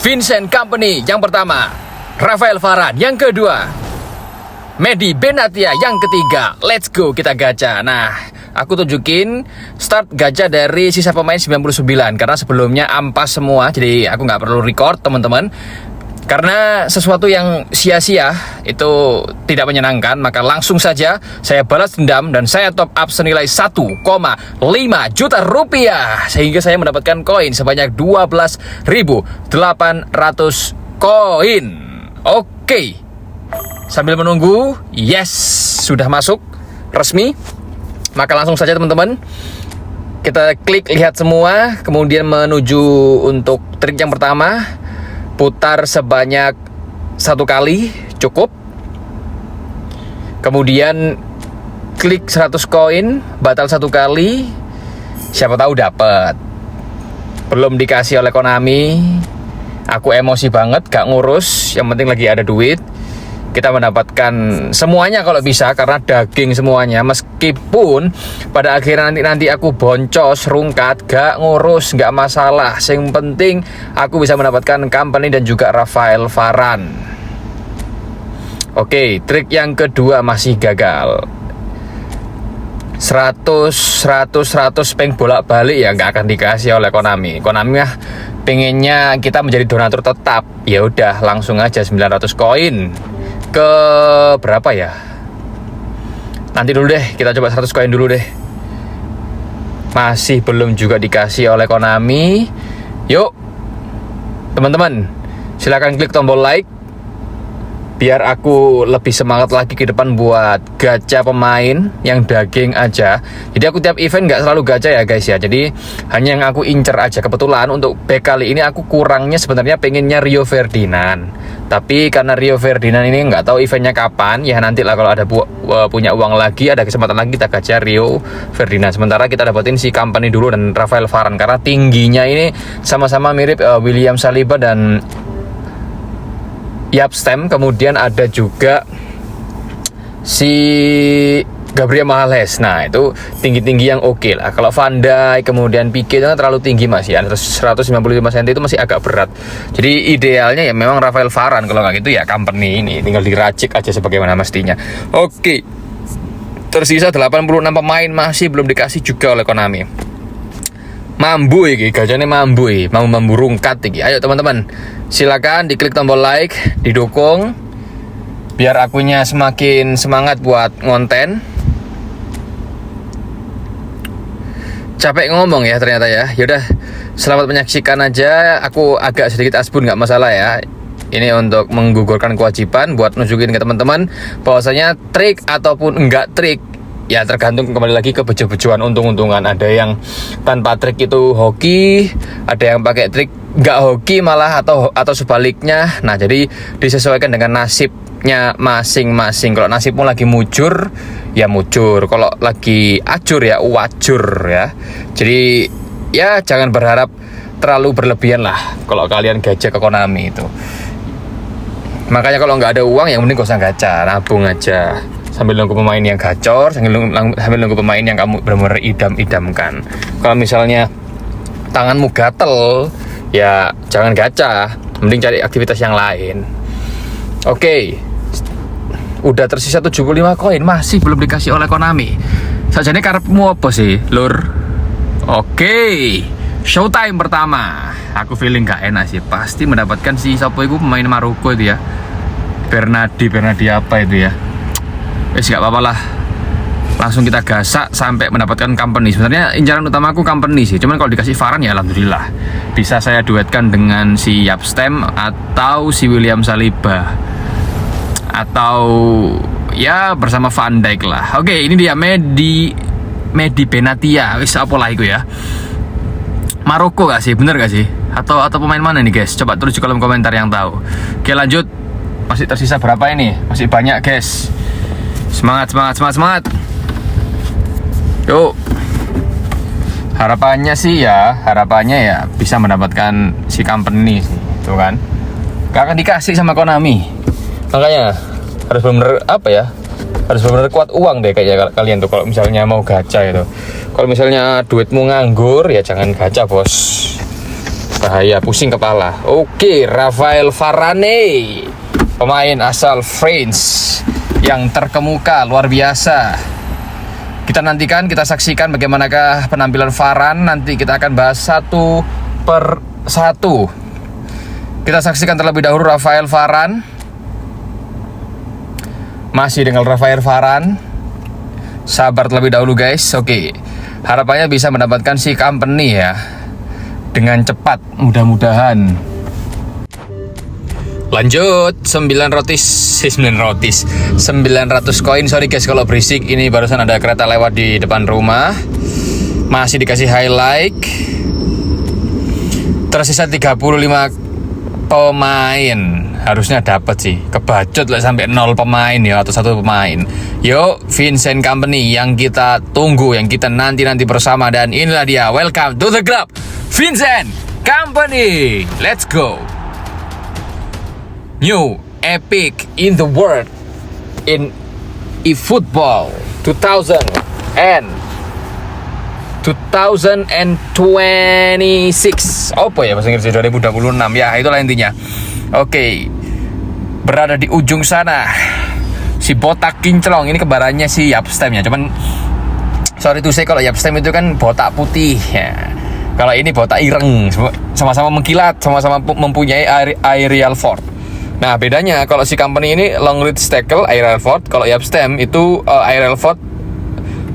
Vincent Kompany yang pertama, Rafael Varane yang kedua, Mehdi Benatia yang ketiga. Let's go, kita gacha. Nah, aku tunjukin start gacha dari sisa pemain 99 karena sebelumnya ampas semua, jadi aku nggak perlu record teman-teman. Karena sesuatu yang sia-sia itu tidak menyenangkan, maka langsung saja saya balas dendam dan saya top up senilai 1,5 juta rupiah sehingga saya mendapatkan koin sebanyak 12.800 koin. Oke. Sambil menunggu, yes, sudah masuk resmi. Maka langsung saja teman-teman, kita klik lihat semua, kemudian menuju untuk trik yang pertama. Putar sebanyak 1 kali cukup. Kemudian klik 100 koin, batal 1 kali. Siapa tahu dapat. Belum dikasih oleh Konami. Aku emosi banget, gak ngurus. Yang penting lagi ada duit. Kita mendapatkan semuanya kalau bisa karena daging semuanya. Meskipun pada akhirnya nanti aku boncos, rungkat, gak ngurus, gak masalah. Yang penting aku bisa mendapatkan Kompany dan juga Rafael Varane. Oke, trik yang kedua masih gagal. 100 peng bolak-balik ya nggak akan dikasih oleh Konami. Konami ya pengennya kita menjadi donatur tetap. Ya udah langsung aja 900 koin. Ke berapa ya? Nanti dulu deh, kita coba 100 koin dulu deh. Masih belum juga dikasih oleh Konami. Yuk teman-teman, silakan klik tombol like biar aku lebih semangat lagi ke depan buat gacha pemain yang daging aja. Jadi aku tiap event nggak selalu gacha ya guys ya. Jadi hanya yang aku incer aja. Kebetulan untuk back kali ini aku kurangnya sebenarnya pengennya Rio Ferdinand. Tapi karena Rio Ferdinand ini nggak tahu eventnya kapan, ya nanti lah kalau ada punya uang lagi, ada kesempatan lagi kita gacha Rio Ferdinand. Sementara kita dapetin si Kompany dulu dan Rafael Varane karena tingginya ini sama-sama mirip William Saliba dan Yapstem. Kemudian ada juga si Gabriel Magalhaes. Nah itu tinggi-tinggi yang oke lah. Kalau Van Dijk kemudian Pique itu kan terlalu tinggi masih. 195 cm itu masih agak berat. Jadi idealnya ya memang Rafael Varane. Kalau nggak gitu ya Kompany ini tinggal diracik aja sebagaimana mestinya. Oke. Tersisa 86 pemain masih belum dikasih juga oleh Konami. Mambu iki, gajahnya mambu iki. Mambu rungkat iki. Ayo teman-teman, silakan diklik tombol like, didukung biar akunya semakin semangat buat ngonten. Capek ngomong ya ternyata ya. Yaudah, selamat menyaksikan aja. Aku agak sedikit asbun nggak masalah ya. Ini untuk menggugurkan kewajiban buat nunjukin ke teman-teman bahwasanya trik ataupun enggak trik ya tergantung kembali lagi ke bejo-bejoan untung-untungan. Ada yang tanpa trik itu hoki, ada yang pakai trik nggak hoki malah atau sebaliknya. Nah jadi disesuaikan dengan nasibnya masing-masing. Kalau nasibmu lagi mujur ya mujur, kalau lagi acur ya wajur ya. Jadi ya jangan berharap terlalu berlebihan lah kalau kalian gacha ke Konami itu. Makanya kalau nggak ada uang yang mending gak usah gacha, nabung aja sambil nunggu pemain yang gacor, sambil nunggu pemain yang kamu benar-benar idam-idamkan. Kalau misalnya tanganmu gatel ya jangan gacha, mending cari aktivitas yang lain. Oke. Udah tersisa 75 koin, masih belum dikasih oleh Konami. Sajane karepmu apa sih, Lur? Oke. Showtime pertama. Aku feeling gak enak sih. Pasti mendapatkan si siapa itu pemain Maroko itu ya. Bernardi apa itu ya. Wes gak apa-apa lah. Langsung kita gasak sampai mendapatkan Kompany. Sebenarnya incaran utama aku Kompany sih. Cuman kalau dikasih Varane ya alhamdulillah. Bisa saya duetkan dengan si Yapstem atau si William Saliba. Atau ya bersama Van Dijk lah. Oke, ini dia Mehdi Benatia. Wis apa lah itu ya. Maroko gak sih? Bener gak sih? Atau pemain mana nih guys? Coba tulis di kolom komentar yang tahu. Oke lanjut. Masih tersisa berapa ini? Masih banyak guys. Semangat. Yuk. Harapannya ya bisa mendapatkan si Kompany sih. Tuh kan. Gak akan dikasih sama Konami. Makanya harus benar harus benar kuat uang deh kayaknya kalian tuh kalau misalnya mau gacha itu. Kalau misalnya duitmu nganggur ya jangan gacha bos. bahaya, pusing kepala. Oke, Rafael Varane, pemain asal France yang terkemuka luar biasa. Kita nantikan, kita saksikan bagaimanakah penampilan Varane. Nanti kita akan bahas satu per satu. Kita saksikan terlebih dahulu Rafael Varane. Masih dengan Rafael Varane. Sabar terlebih dahulu guys. Oke, harapannya bisa mendapatkan si company ya dengan cepat, mudah-mudahan. Lanjut, 900 koin. Sorry guys kalau berisik, ini barusan ada kereta lewat di depan rumah. Masih dikasih highlight. Tersisa 35 pemain. Harusnya dapat sih. Kebacut lah sampai 0 pemain ya, atau 1 pemain. Yuk, Vincent Kompany yang kita tunggu, yang kita nanti bersama. Dan inilah dia, welcome to the club, Vincent Kompany. Let's go. New epic in the world in eFootball 2026. Apa ya bahasa Inggris 2026 ya, itulah intinya. Oke. Berada di ujung sana si botak kinclong, ini kembarannya si Yapstam ya. Cuman sorry to say kalau Yapstam itu kan botak putih ya. Kalau ini botak ireng, sama-sama mengkilat, sama-sama mempunyai aerial fort. Nah bedanya kalau si Kompany ini long reach tackle aerial fort, kalau Yapstam itu aerial fort,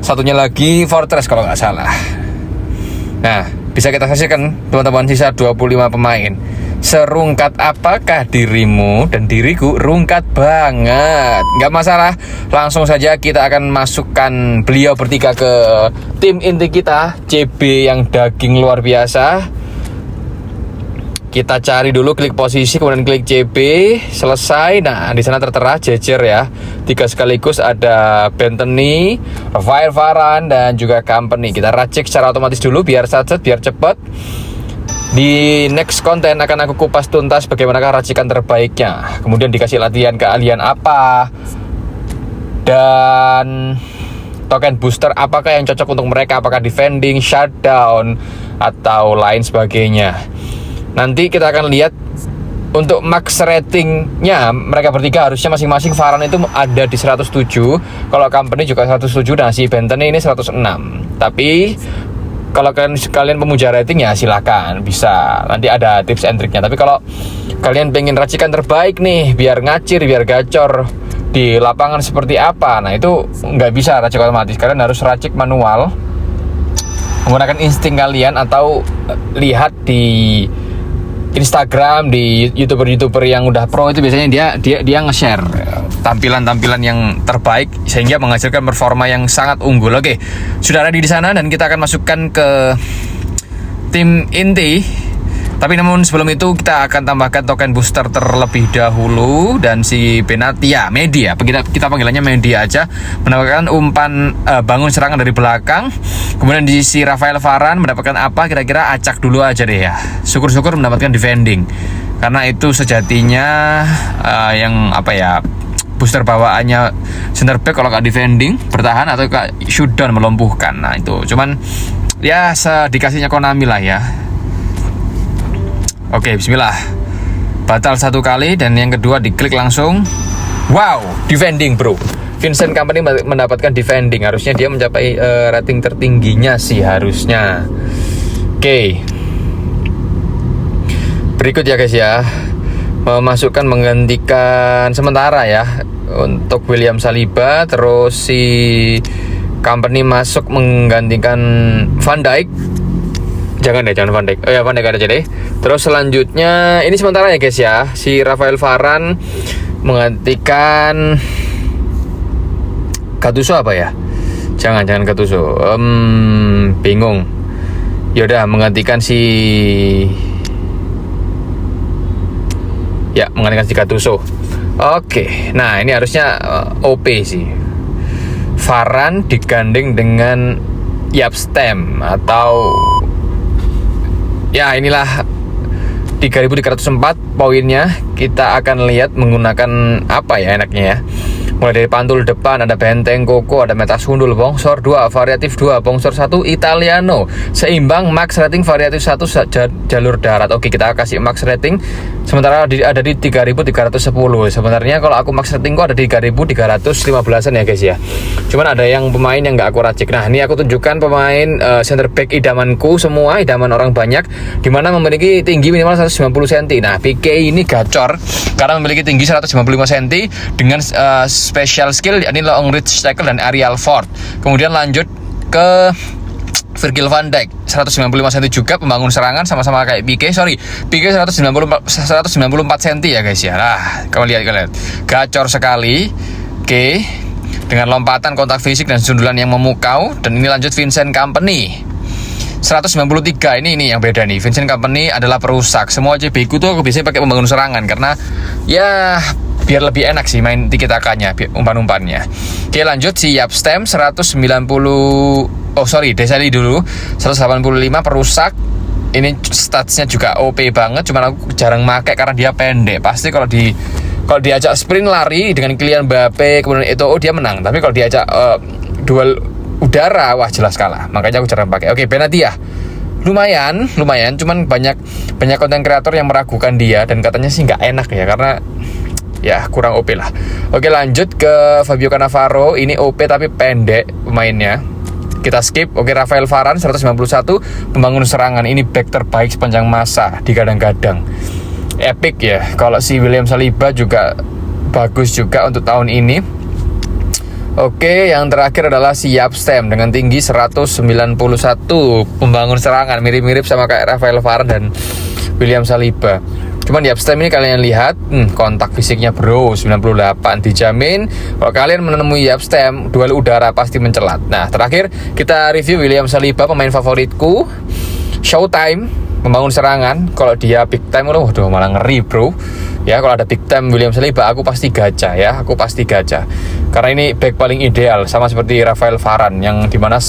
satunya lagi fortress kalau nggak salah. Nah bisa kita saksikan teman-teman, sisa 25 pemain. Serungkat apakah dirimu dan diriku? Rungkat banget. Nggak masalah, langsung saja kita akan masukkan beliau bertiga ke tim inti kita, CB yang daging luar biasa. Kita cari dulu, klik posisi, kemudian klik CB, selesai. Nah, di sana tertera jejer ya. 3 sekaligus, ada Bentony, Rafael Varane, dan juga Kompany. Kita racik secara otomatis dulu biar satset, biar cepat. Di next konten akan aku kupas tuntas bagaimanakah racikan terbaiknya. Kemudian dikasih latihan keahlian apa, dan token booster apakah yang cocok untuk mereka, apakah defending, shutdown, atau lain sebagainya. Nanti kita akan lihat untuk max ratingnya mereka bertiga. Harusnya masing-masing Varane itu ada di 107, kalau Kompany juga 107, dan si Bentony ini 106. Tapi kalau kalian pemuja rating ya silakan, bisa, nanti ada tips and triknya. Tapi kalau kalian pengen racikan terbaik nih, biar ngacir, biar gacor di lapangan seperti apa, nah itu nggak bisa racik otomatis. Kalian harus racik manual menggunakan insting kalian, atau lihat di Instagram, di youtuber yang udah pro itu biasanya dia nge-share tampilan-tampilan yang terbaik sehingga menghasilkan performa yang sangat unggul. Oke, sudah ready di sana dan kita akan masukkan ke tim inti. Tapi namun sebelum itu kita akan tambahkan token booster terlebih dahulu, dan si Benatia media, kita panggilannya media aja, mendapatkan umpan bangun serangan dari belakang. Kemudian di si Rafael Varane mendapatkan apa, kira-kira acak dulu aja deh ya. Syukur-syukur mendapatkan defending, karena itu sejatinya yang apa ya, booster bawaannya center back kalau nggak defending bertahan, atau nggak shutdown melumpuhkan. Nah itu cuman ya dikasihnya Konami lah ya. Oke, bismillah. Batal 1 kali, dan yang kedua diklik langsung. Wow, defending bro. Vincent Kompany mendapatkan defending. Harusnya dia mencapai rating tertingginya sih harusnya. Oke. Berikut ya guys ya, memasukkan menggantikan sementara ya untuk William Saliba. Terus si Kompany masuk menggantikan Van Dijk. Jangan Van Dijk. Oh ya, Van Dijk ada aja deh. Terus selanjutnya ini sementara ya guys ya, si Rafael Varane menggantikan Gattuso apa ya? Jangan Gattuso. Bingung. Yaudah, menggantikan si Gattuso. Oke. Nah, ini harusnya OP sih. Varane digandeng dengan Yapstam, atau ya inilah 3304 poinnya. Kita akan lihat menggunakan apa ya enaknya ya. Mulai dari pantul depan ada Benteng Koko, ada Meta Sundul, bongsor 2, variatif 2, bongsor 1, Italiano, seimbang, max rating variatif 1, jalur darat. Oke, kita kasih max rating. Sementara ada di 3.310. Sebenarnya kalau aku max rating kok ada di 3.315an ya guys ya. Cuman ada yang pemain yang nggak aku racik. Nah, ini aku tunjukkan pemain center back idamanku semua, idaman orang banyak, dimana memiliki tinggi minimal 190 cm. Nah, PK ini gacor karena memiliki tinggi 195 cm dengan special skill, ini long reach tackle dan aerial fort. Kemudian lanjut ke Virgil van Dijk 195 cm juga, pembangun serangan sama-sama kayak PK 194 cm ya guys ya. Nah, kalian lihat gacor sekali. Oke, dengan lompatan, kontak fisik dan sundulan yang memukau. Dan ini lanjut Vincent Kompany 193. Ini yang beda nih. Vincent Kompany adalah perusak. Semua JB ku tuh aku biasanya pakai pembangun serangan karena ya biar lebih enak sih main tiki-takanya, umpan-umpannya. Oke, lanjut si Yapstam 190. Desali dulu 185, perusak. Ini statsnya juga OP banget, cuman aku jarang pakai karena dia pendek. Pasti kalau diajak sprint lari dengan Kylian Mbappe kemudian Eto'o dia menang. Tapi kalau diajak duel udara, wah jelas kalah. Makanya aku jarang pakai. Oke, Benatia lumayan, cuman banyak konten kreator yang meragukan dia dan katanya sih nggak enak ya karena ya kurang OP lah. Oke, lanjut ke Fabio Cannavaro. Ini OP tapi pendek pemainnya, kita skip. Oke, Rafael Varane 191, pembangun serangan. Ini back terbaik sepanjang masa digadang-gadang. Epic ya. Kalau si William Saliba juga bagus juga untuk tahun ini. Oke, yang terakhir adalah si Yapstam dengan tinggi 191, pembangun serangan, mirip-mirip sama kayak Rafael Varane dan William Saliba. Cuman di Yapstam ini kalian lihat kontak fisiknya bro 98, dijamin kalau kalian menemui Yapstam duel udara pasti mencelat. Nah, terakhir kita review William Saliba, pemain favoritku. Showtime, membangun serangan. Kalau dia big time, waduh malah ngeri bro. Ya, kalau ada big time William Saliba aku pasti gacha ya, karena ini back paling ideal sama seperti Rafael Varane yang dimana